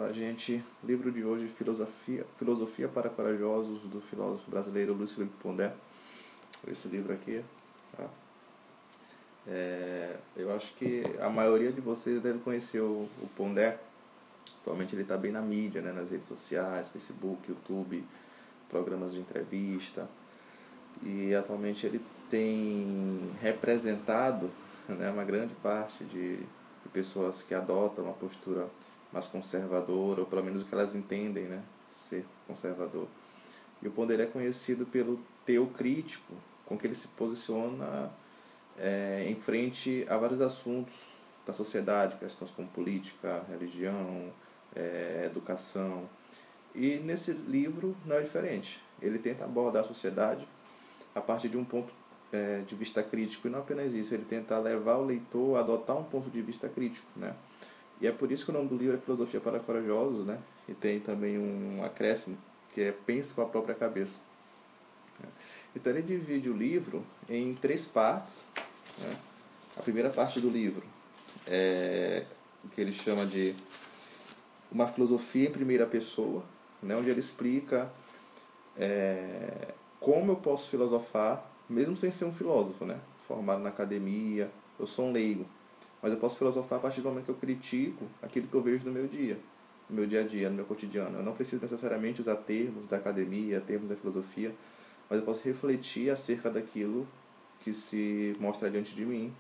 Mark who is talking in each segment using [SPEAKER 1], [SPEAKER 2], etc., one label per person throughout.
[SPEAKER 1] pra gente o livro de hoje, Filosofia para Corajosos, do filósofo brasileiro Luiz Felipe Pondé. Esse livro aqui, tá? Eu acho que a maioria de vocês deve conhecer o Pondé. Atualmente ele está bem na mídia, né, nas redes sociais, Facebook, YouTube, programas de entrevista. E atualmente ele tem representado, né, uma grande parte de pessoas que adotam uma postura mais conservadora, ou pelo menos o que elas entendem, né, ser conservador. E o Pondé é conhecido pelo teor crítico com que ele se posiciona em frente a vários assuntos da sociedade, questões como política, religião, educação. E nesse livro não é diferente. Ele tenta abordar a sociedade a partir de um ponto de vista crítico, e não apenas isso, ele tenta levar o leitor a adotar um ponto de vista crítico, né? E é por isso que o nome do livro é Filosofia para Corajosos, né? E tem também um acréscimo, que é Pense com a Própria Cabeça. Então ele divide o livro em 3 partes, né? A primeira parte do livro é o que ele chama de uma filosofia em primeira pessoa, né? Onde ele explica como eu posso filosofar, mesmo sem ser um filósofo, né? Formado na academia, eu sou um leigo, mas eu posso filosofar a partir do momento que eu critico aquilo que eu vejo no meu dia a dia, no meu cotidiano. Eu não preciso necessariamente usar termos da academia, termos da filosofia, mas eu posso refletir acerca daquilo que se mostra diante de mim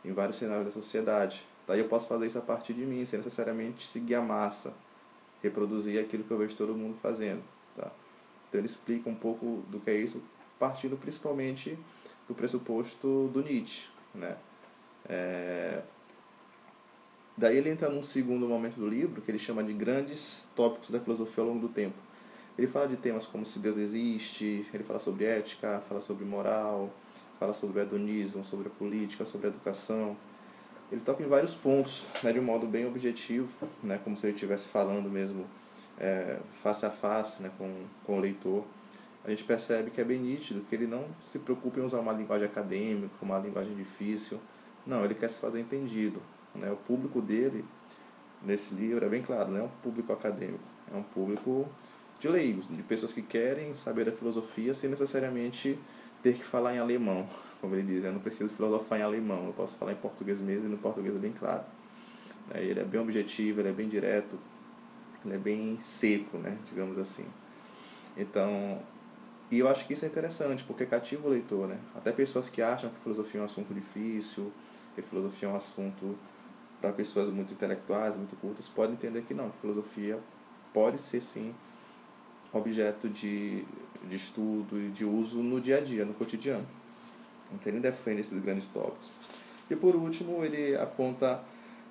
[SPEAKER 1] em vários cenários da sociedade. Daí eu posso fazer isso a partir de mim, sem necessariamente seguir a massa, reproduzir aquilo que eu vejo todo mundo fazendo, tá? Então ele explica um pouco do que é isso, partindo principalmente do pressuposto do Nietzsche, né? Daí ele entra num segundo momento do livro, que ele chama de grandes tópicos da filosofia ao longo do tempo. Ele fala de temas como se Deus existe, ele fala sobre ética, fala sobre moral, fala sobre o hedonismo, sobre a política, sobre a educação. Ele toca em vários pontos, né, de um modo bem objetivo, né, como se ele estivesse falando mesmo face a face, né, com o leitor. A gente percebe que é bem nítido que ele não se preocupa em usar uma linguagem acadêmica, uma linguagem difícil. Não, ele quer se fazer entendido, né? O público dele, nesse livro, é bem claro, não é um público acadêmico, é um público de leigos, de pessoas que querem saber a filosofia sem necessariamente ter que falar em alemão, como ele diz. Eu não preciso filosofar em alemão, eu posso falar em português mesmo, e no português é bem claro. Ele é bem objetivo, ele é bem direto, ele é bem seco, né, digamos assim. Então, e eu acho que isso é interessante, porque cativa o leitor, né? Até pessoas que acham que filosofia é um assunto difícil, que filosofia é um assunto para pessoas muito intelectuais, muito cultas, podem entender que não, que filosofia pode ser sim objeto de estudo e de uso no dia a dia, no cotidiano. Então ele defende esses grandes tópicos. E por último, ele aponta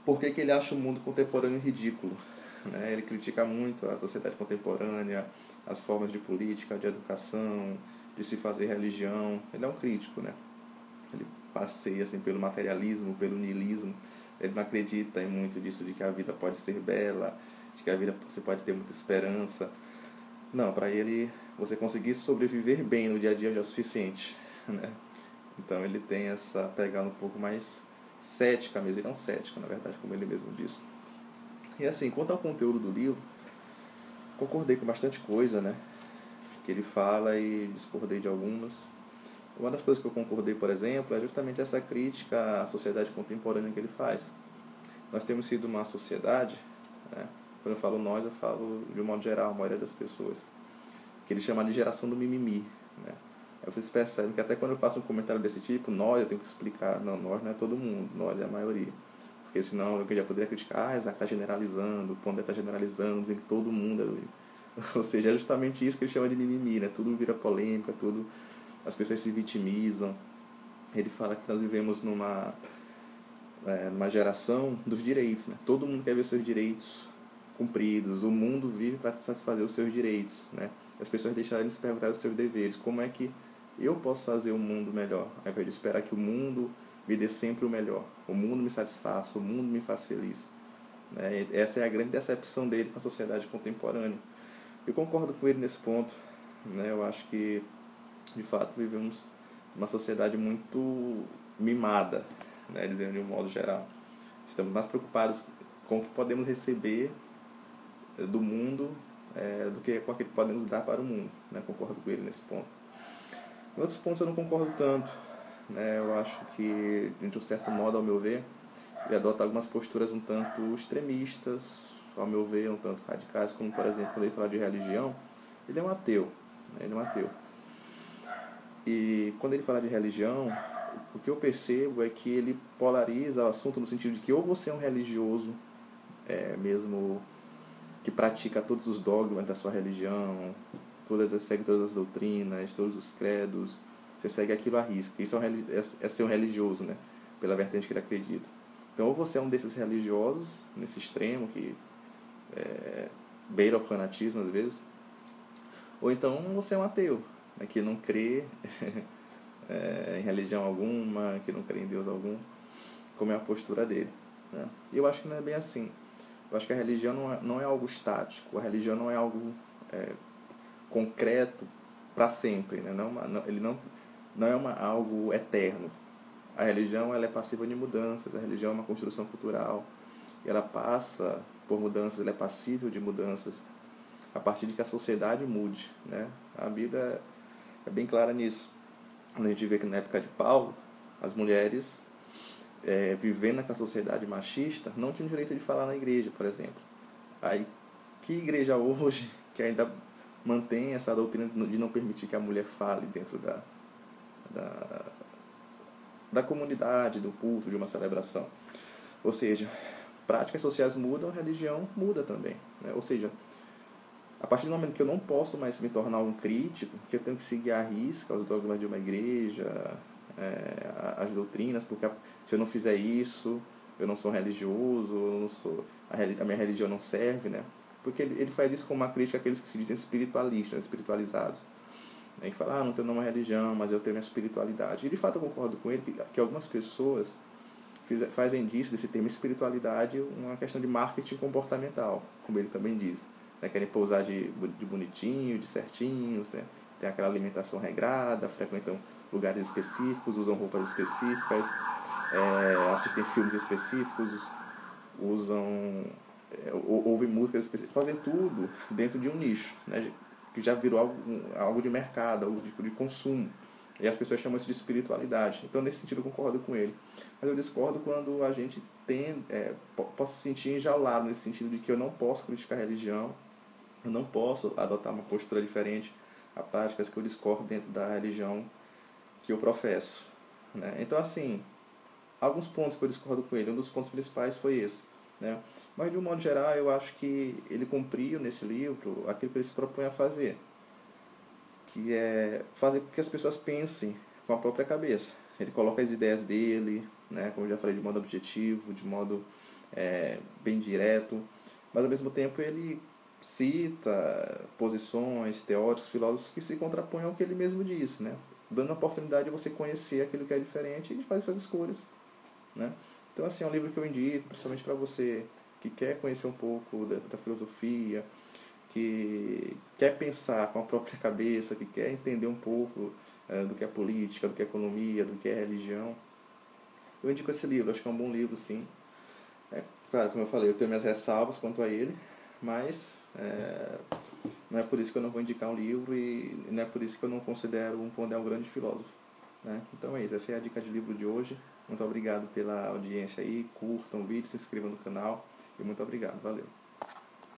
[SPEAKER 1] por que ele acha o mundo contemporâneo ridículo, né? Ele critica muito a sociedade contemporânea, as formas de política, de educação, de se fazer religião. Ele é um crítico, né? Ele passeia assim, pelo materialismo, pelo niilismo. Ele não acredita em muito disso de que a vida pode ser bela, de que a vida você pode ter muita esperança. Não, para ele, você conseguir sobreviver bem no dia a dia já é o suficiente, né? Então ele tem essa pegada um pouco mais cética mesmo, e não cética, na verdade, como ele mesmo disse. E assim, quanto ao conteúdo do livro, concordei com bastante coisa, né, que ele fala, e discordei de algumas. Uma das coisas que eu concordei, por exemplo, é justamente essa crítica à sociedade contemporânea que ele faz. Nós temos sido uma sociedade, né, quando eu falo nós, eu falo de um modo geral, a maioria das pessoas, que ele chama de geração do mimimi, né? Aí vocês percebem que até quando eu faço um comentário desse tipo, nós, eu tenho que explicar, não, nós não é todo mundo, nós é a maioria. Porque senão eu já poderia criticar, Isaac está generalizando, o Pondé está generalizando, dizendo que todo mundo é doido. Ou seja, é justamente isso que ele chama de mimimi, né? Tudo vira polêmica, tudo, as pessoas se vitimizam. Ele fala que nós vivemos numa geração dos direitos, né? Todo mundo quer ver seus direitos cumpridos, o mundo vive para satisfazer os seus direitos, né? As pessoas deixarem de se perguntar os seus deveres. Como é que eu posso fazer o mundo melhor, ao invés de esperar que o mundo me dê sempre o melhor, o mundo me satisfaça, o mundo me faz feliz, né? Essa é a grande decepção dele com a sociedade contemporânea. Eu concordo com ele nesse ponto, né? Eu acho que, de fato, vivemos uma sociedade muito mimada, né? Dizendo de um modo geral. Estamos mais preocupados com o que podemos receber do mundo do que com aquilo que podemos dar para o mundo, né? Concordo com ele nesse ponto. Em outros pontos eu não concordo tanto, né? Eu acho que, de um certo modo, ao meu ver, ele adota algumas posturas um tanto extremistas, ao meu ver, um tanto radicais, como, por exemplo, quando ele fala de religião, ele é um ateu, né? Ele é um ateu. E quando ele fala de religião, o que eu percebo é que ele polariza o assunto no sentido de que ou você é um religioso, mesmo que pratica todos os dogmas da sua religião, segue todas as doutrinas, todos os credos, você segue aquilo à risca. Isso é ser um religioso, né? Pela vertente que ele acredita. Então, ou você é um desses religiosos, nesse extremo, que beira o fanatismo às vezes, ou então você é um ateu, né? Que não crê em religião alguma, que não crê em Deus algum, como é a postura dele, né? E eu acho que não é bem assim. Eu acho que a religião não é algo estático, a religião não é algo concreto para sempre, né? Ele não é algo eterno. A religião ela é passível de mudanças, a religião é uma construção cultural, ela passa por mudanças, ela é passível de mudanças a partir de que a sociedade mude, né? A Bíblia é bem clara nisso. Quando a gente vê que na época de Paulo, as mulheres vivendo naquela sociedade machista não tinham direito de falar na igreja, por exemplo. Aí, que igreja hoje que ainda mantém essa doutrina de não permitir que a mulher fale dentro da comunidade, do culto, de uma celebração? Ou seja, práticas sociais mudam, a religião muda também, né? Ou seja, a partir do momento que eu não posso mais me tornar um crítico, que eu tenho que seguir à risca os dogmas de uma igreja, as doutrinas, porque se eu não fizer isso, eu não sou religioso, eu não sou, a minha religião não serve, né? Porque ele faz isso com uma crítica àqueles que se dizem espiritualistas, espiritualizados, né? Que falam, não tenho uma religião, mas eu tenho minha espiritualidade. E de fato eu concordo com ele que algumas pessoas fazem disso, desse termo espiritualidade, uma questão de marketing comportamental, como ele também diz, né? Querem pousar de bonitinho, de certinhos, né? Tem aquela alimentação regrada, frequentam lugares específicos, usam roupas específicas, assistem filmes específicos, ouvem músicas específicas, fazem tudo dentro de um nicho, né? Que já virou algo de mercado, algo de consumo. E as pessoas chamam isso de espiritualidade. Então, nesse sentido, eu concordo com ele. Mas eu discordo quando a gente possa se sentir enjaulado, nesse sentido de que eu não posso criticar a religião, eu não posso adotar uma postura diferente a práticas que eu discordo dentro da religião que eu professo, né? Então, assim, alguns pontos que eu discordo com ele, um dos pontos principais foi esse, né? Mas, de um modo geral, eu acho que ele cumpriu nesse livro aquilo que ele se propõe a fazer, que é fazer com que as pessoas pensem com a própria cabeça. Ele coloca as ideias dele, né, como eu já falei, de modo objetivo, de modo bem direto, mas ao mesmo tempo ele cita posições, teóricos, filósofos que se contrapõem ao que ele mesmo disse, né, dando a oportunidade de você conhecer aquilo que é diferente e de fazer suas escolhas, né. Então, assim, é um livro que eu indico, principalmente para você que quer conhecer um pouco da filosofia, que quer pensar com a própria cabeça, que quer entender um pouco do que é política, do que é economia, do que é religião. Eu indico esse livro, acho que é um bom livro, sim. Claro, como eu falei, eu tenho minhas ressalvas quanto a ele, mas não é por isso que eu não vou indicar um livro e não é por isso que eu não considero um Pondé um grande filósofo, né? Então é isso, essa é a dica de livro de hoje. Muito obrigado pela audiência aí, curtam o vídeo, se inscrevam no canal e muito obrigado, valeu.